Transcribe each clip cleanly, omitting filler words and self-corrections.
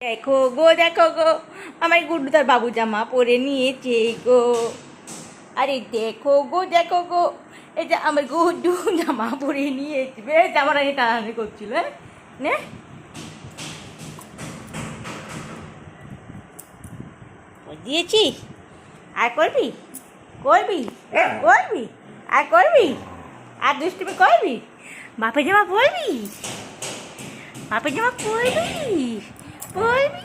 দেখো গো আমার গুড্ডু তার বাবু জামা পরে নিয়েছে গো। আরে দেখো গো এই যে আমার গুড্ডু জামা পরে নিয়েছে। বেশ জামাটা নিয়ে টানাটানি করছিল। নে দিয়েছি। আর করবি করবি করবি আর করবি আর দুষ্টুমি করবি। বাপের জামা পরবি বাপের জামা পরবি পরবি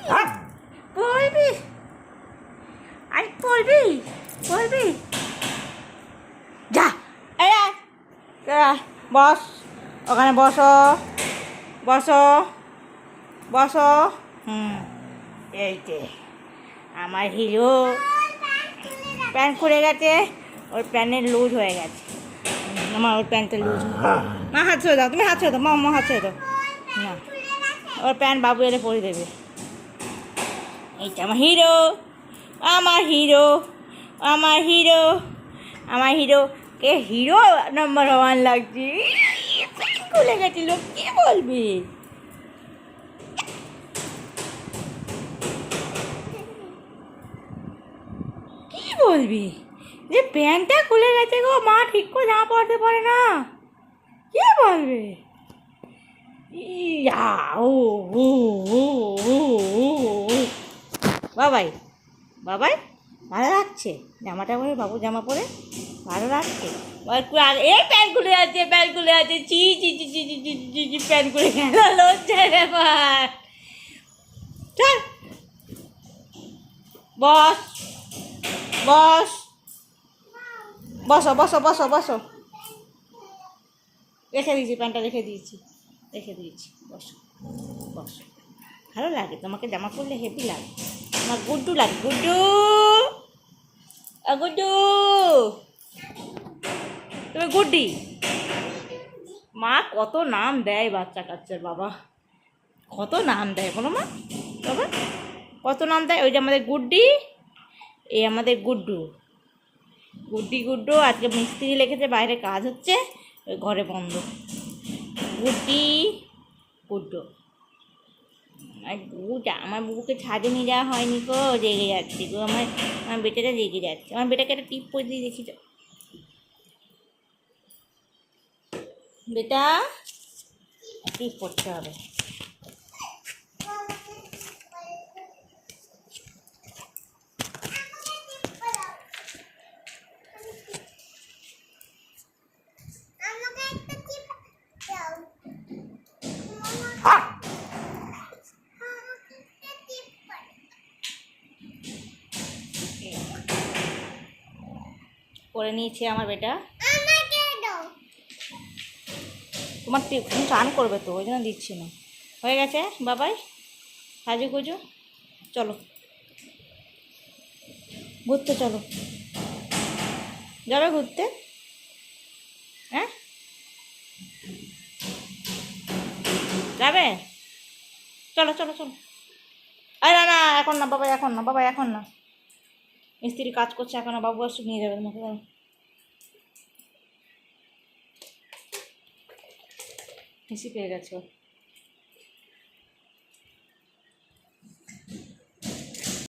পরবি আর পরবি যা বস ওখানে বসো বসো বসো। এই যে আমার হিরো প্যান্ট খুলে গেছে, ওর প্যান্টের লুজ হয়ে গেছে। আমার ওর প্যান্টের লুজ মা হাত ছেড়ে দাও, তুমি হাত ছেড়ে দাও, মা হাত ছেড়ে দাও না, ওর প্যান্ট বাবু এলে পরে দেবে। এইটা আমার হিরো আমার হিরো আমার হিরো আমার হিরো কে হিরো নাম্বার 1 লাগছে। প্যান্ট খুলে গেছিল, কে বলবি? কি বলবি যে প্যান্টটা খুলে গেছে গো, মা ঠিক করে জামা পরতে পারে না, কে বলবে? ইয়া ও ও ও ও বাবাই বাবাই ভালো লাগছে জামাটা পরে, বাবু জামা পরে ভালো লাগছে। এই প্যান্ট খুলে আছে চি চি চি চি চি চি চি চি প্যান্ট খুলে গেল, লজ্জার ব্যাপার। চল বস বস বসো বসো বসো বসো। রেখে দিয়েছি প্যান্টটা, রেখে দিয়েছি বসো বসো। ভালো লাগে তোমাকে জামা পরলে, হেভি লাগে। আমার গুড্ডু লাগে, গুড্ডু গুড্ডু তুমি গুড্ডি। মা কত নাম দেয় বাচ্চা কাচ্চার, বাবা কত নাম দেয় বলো মা, বাবা কত নাম দেয়। ওই যে আমাদের গুড্ডি, এই আমাদের গুড্ডু গুড্ডু আজকে মিস্ত্রি লেগেছে, বাইরে কাজ হচ্ছে, ওই ঘরে বন্ধ। গুড্ডি গুড্ডু আমার বুকে ছাদে নিয়ে যাওয়া হয়নি গো, রেগে যাচ্ছে গো, আমার বেটাটা রেগে যাচ্ছে। আমার বেটাকে একটা টিপ করে দিয়ে দেখি তো, বেটা টিপ করতে হবে। করে নিয়েছে আমার বেটা। তোমার তুমি চান করবে তো, ওই জন্য দিচ্ছি না। হয়ে গেছে বাবাই, সাজু গুজু, চলো ঘুরতে, চলো যাবে ঘুরতে? হ্যাঁ যাবে, চলো চলো চলো। আরে না না এখন না বাবা, এখন না বাবা, এখন না, মিস্ত্রি কাজ করছে এখন, বাবু আসছে নিয়ে যাবে তোমাকে। মিষ্টি পেয়ে গেছো।